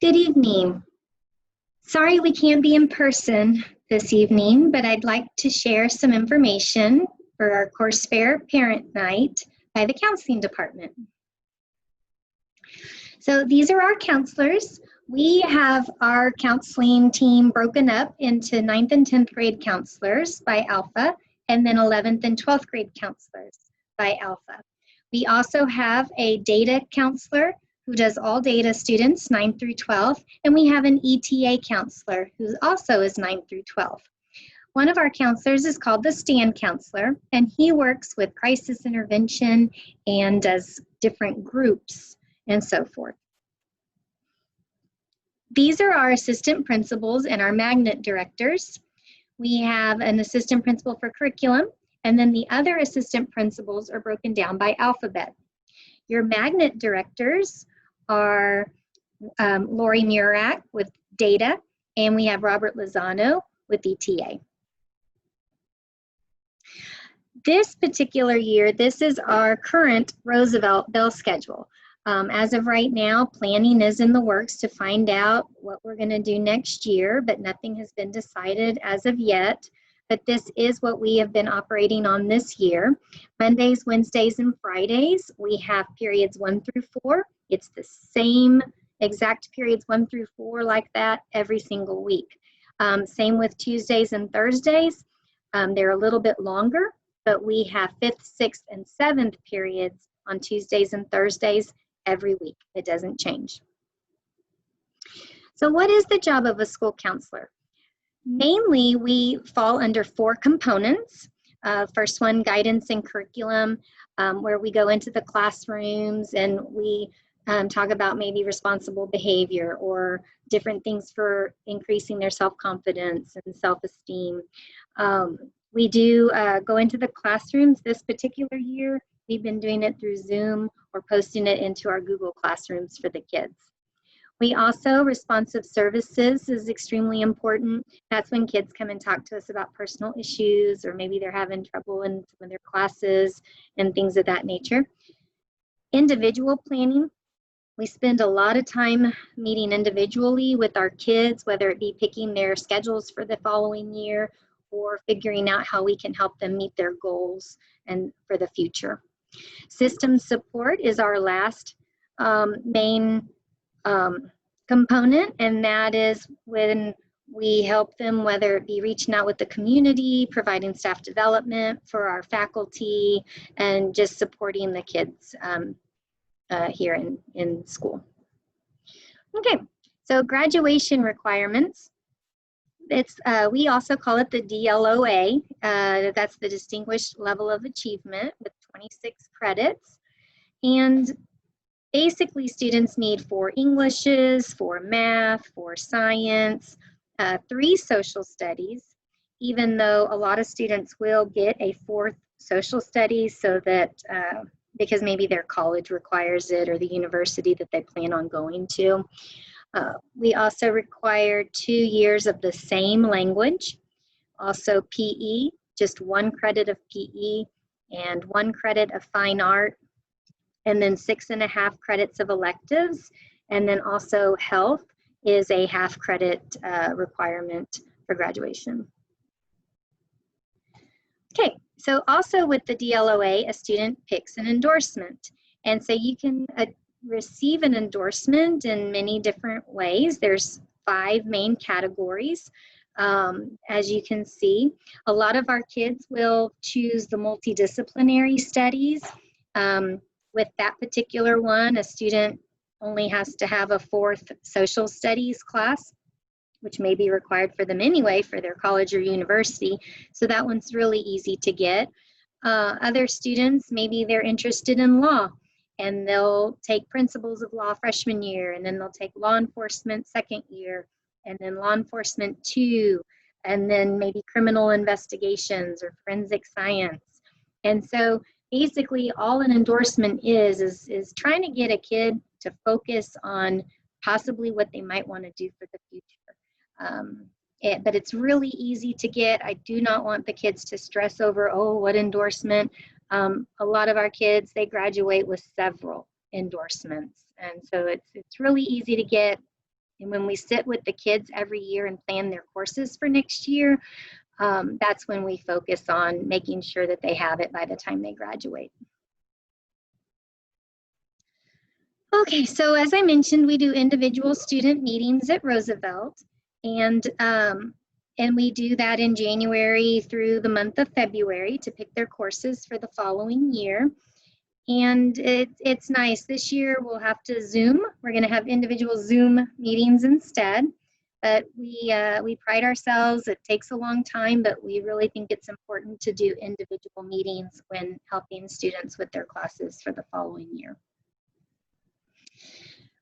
Good evening. Sorry we can't be in person this evening, but I'd like to share some information for our course fair parent night by the counseling department. So these are our counselors. We have our counseling team broken up into 9th and 10th grade counselors by Alpha, and then 11th and 12th grade counselors by Alpha. We also have a data counselor who does all data students 9 through 12, and we have an ETA counselor who also is 9 through 12. One of our counselors is called the stand counselor, and he works with crisis intervention and does different groups and so forth. These are our assistant principals and our magnet directors. We have an assistant principal for curriculum, and then the other assistant principals are broken down by alphabet. Your magnet directors are Lori Murach with data, and we have Robert Lozano with ETA. This particular year, this is our current Roosevelt Bell schedule. As of right now, planning is in the works to find out what we're going to do next year, but nothing has been decided as of yet. But this is what we have been operating on this year. Mondays, Wednesdays, and Fridays, we have periods 1 through 4. It's the same exact periods 1 through 4 like that every single week. Same with Tuesdays and Thursdays. They're a little bit longer, but we have 5th, 6th, and 7th periods on Tuesdays and Thursdays every week. It doesn't change. So what is the job of a school counselor? Mainly, we fall under 4 components. First one, guidance and curriculum, where we go into the classrooms and we talk about maybe responsible behavior or different things for increasing their self-confidence and self-esteem. We do go into the classrooms. This particular year, we've been doing it through Zoom or posting it into our Google Classrooms for the kids. We also, responsive services is extremely important. That's when kids come and talk to us about personal issues, or maybe they're having trouble in some of their classes and things of that nature. Individual planning. We spend a lot of time meeting individually with our kids, whether it be picking their schedules for the following year or figuring out how we can help them meet their goals and for the future. System support is our last main component, and that is when we help them, whether it be reaching out with the community, providing staff development for our faculty, and just supporting the kids here in school. Okay, so graduation requirements. We also call it the DLOA. That's the Distinguished Level of Achievement with 26 credits. And basically, students need 4 Englishes, 4 math, 4 science, 3 social studies, even though a lot of students will get a 4th social studies so that, because maybe their college requires it or the university that they plan on going to. We also require 2 years of the same language. Also PE, just 1 credit of PE and 1 credit of fine art, and then 6.5 credits of electives. And then also health is a half credit requirement for graduation. Okay, so also with the DLOA, a student picks an endorsement. And so you can receive an endorsement in many different ways. There's 5 main categories. As you can see, a lot of our kids will choose the multidisciplinary studies. With that particular one, a student only has to have a 4th social studies class, which may be required for them anyway for their college or university. So that one's really easy to get. Other students, maybe they're interested in law, and they'll take principles of law freshman year, and then they'll take law enforcement second year, and then law enforcement 2, and then maybe criminal investigations or forensic science. And so basically all an endorsement is trying to get a kid to focus on possibly what they might want to do for the future. But it's really easy to get. I do not want the kids to stress over, oh, what endorsement. A lot of our kids, they graduate with several endorsements. And so it's really easy to get And when we sit with the kids every year and plan their courses for next year, that's when we focus on making sure that they have it by the time they graduate. Okay, so as I mentioned, we do individual student meetings at Roosevelt, and we do that in January through the month of February to pick their courses for the following year. And it's nice. This year we'll have to Zoom. We're going to have individual Zoom meetings instead. But we pride ourselves. It takes a long time, but we really think it's important to do individual meetings when helping students with their classes for the following year.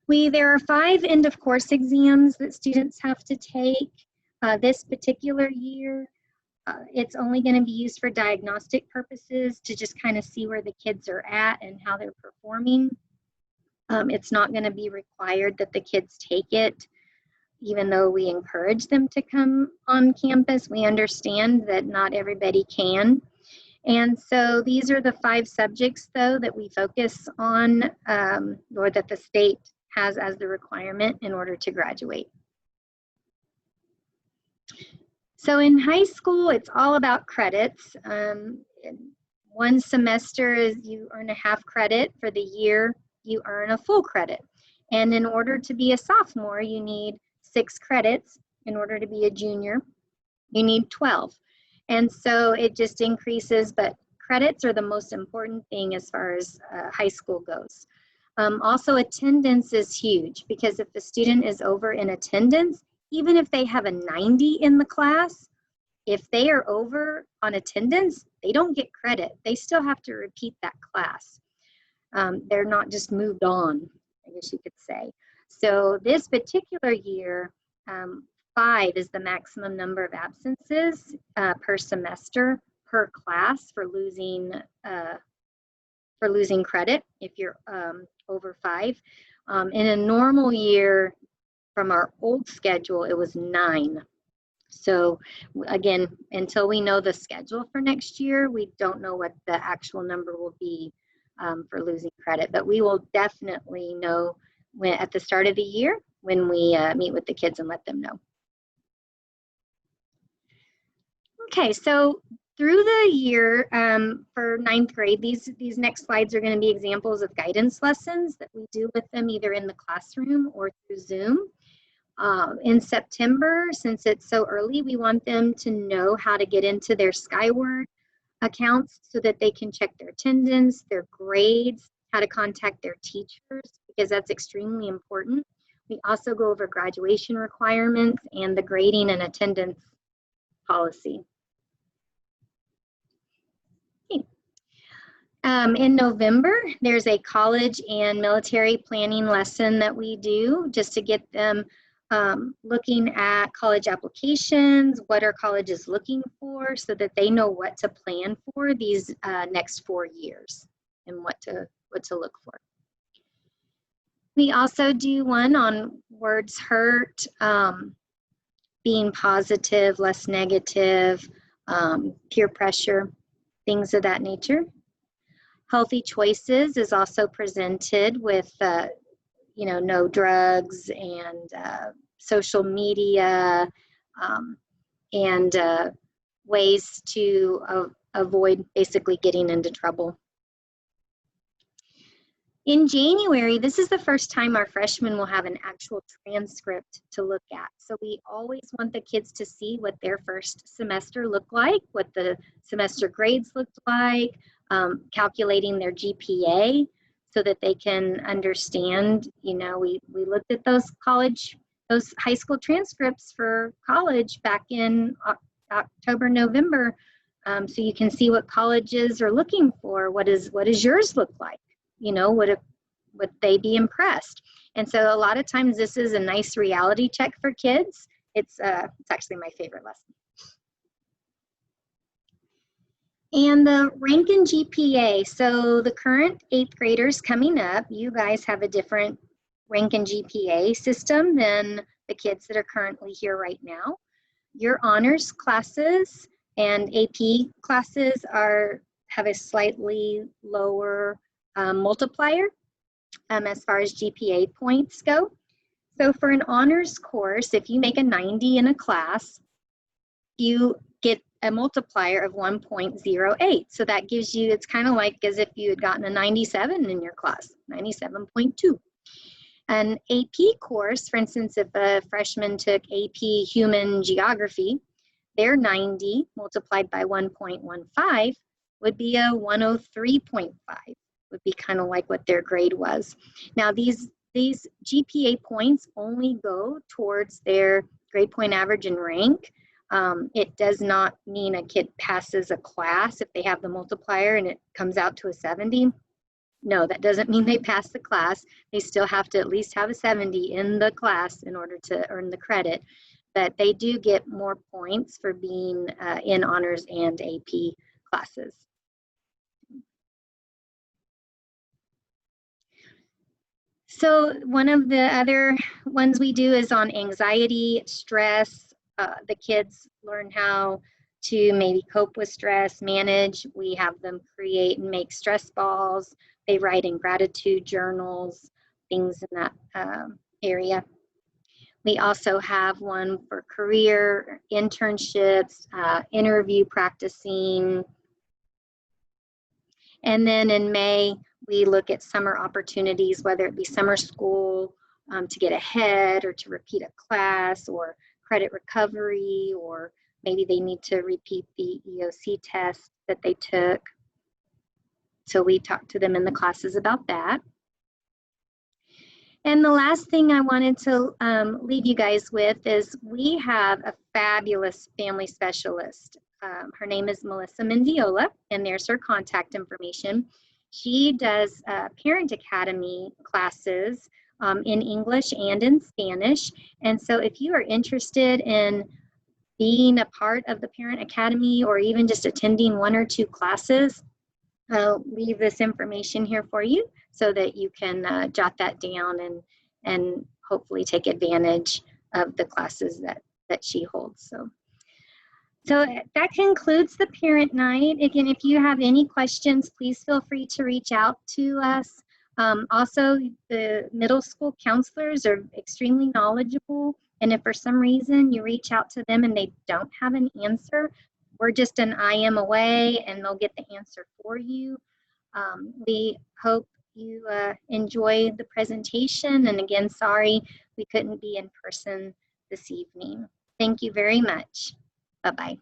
There are 5 end of course exams that students have to take this particular year. It's only going to be used for diagnostic purposes to just kind of see where the kids are at and how they're performing. It's not going to be required that the kids take it, even though we encourage them to come on campus. We understand that not everybody can. And so these are the 5 subjects, though, that we focus on, or that the state has as the requirement in order to graduate. So in high school, it's all about credits. One semester is you earn a half credit. For the year, you earn a full credit. And in order to be a sophomore, you need 6 credits. In order to be a junior, you need 12. And so it just increases, but credits are the most important thing as far as high school goes. Also, attendance is huge, because if the student is over in attendance, even if they have a 90 in the class, if they are over on attendance, they don't get credit. They still have to repeat that class. They're not just moved on, I guess you could say. So this particular year, 5 is the maximum number of absences per semester per class for losing credit if you're over 5. In a normal year, from our old schedule, it was 9. So again, until we know the schedule for next year, we don't know what the actual number will be for losing credit. But we will definitely know at the start of the year when we meet with the kids and let them know. Okay, so through the year for 9th grade, these next slides are going to be examples of guidance lessons that we do with them either in the classroom or through Zoom. In September, since it's so early, we want them to know how to get into their Skyward accounts so that they can check their attendance, their grades, how to contact their teachers, because that's extremely important. We also go over graduation requirements and the grading and attendance policy. Okay. In November, there's a college and military planning lesson that we do just to get them looking at college applications, what are colleges looking for, so that they know what to plan for these next 4 years and what to look for. We also do one on words hurt, being positive, less negative, peer pressure, things of that nature. Healthy choices is also presented with no drugs and social media and ways to avoid basically getting into trouble. In January, this is the first time our freshmen will have an actual transcript to look at. So we always want the kids to see what their first semester looked like, what the semester grades looked like, calculating their GPA so that they can understand, we looked at those high school transcripts for college back in October, November. So you can see what colleges are looking for. What does yours look like? Would they be impressed? And so a lot of times this is a nice reality check for kids. It's actually my favorite lesson. And the rank and GPA. So the current 8th graders coming up, you guys have a different rank and GPA system than the kids that are currently here right now. Your honors classes and AP classes have a slightly lower multiplier as far as GPA points go. So for an honors course, if you make a 90 in a class, you get a multiplier of 1.08. So that gives you, it's kind of like as if you had gotten a 97 in your class, 97.2. An AP course, for instance, if a freshman took AP Human Geography, their 90 multiplied by 1.15 would be a 103.5, would be kind of like what their grade was. Now these GPA points only go towards their grade point average and rank. It does not mean a kid passes a class if they have the multiplier and it comes out to a 70. No, that doesn't mean they pass the class. They still have to at least have a 70 in the class in order to earn the credit. But they do get more points for being in honors and AP classes. So one of the other ones we do is on anxiety, stress. The kids learn how to maybe cope with stress, manage. We have them create and make stress balls. They write in gratitude journals, things in that area. We also have one for career, internships, interview practicing. And then in May, we look at summer opportunities, whether it be summer school to get ahead or to repeat a class, or credit recovery, or maybe they need to repeat the EOC test that they took. So we talk to them in the classes about that. And the last thing I wanted to leave you guys with is we have a fabulous family specialist. Her name is Melissa Mendiola, and there's her contact information. She does Parent Academy classes in English and in Spanish. And so if you are interested in being a part of the Parent Academy or even just attending 1 or 2 classes, I'll leave this information here for you so that you can jot that down and hopefully take advantage of the classes that she holds. So that concludes the parent night. Again, if you have any questions, please feel free to reach out to us. Also, the middle school counselors are extremely knowledgeable, and if for some reason you reach out to them and they don't have an answer, we're just an IM away and they'll get the answer for you. We hope you enjoyed the presentation, and again, sorry we couldn't be in person this evening. Thank you very much. Bye-bye.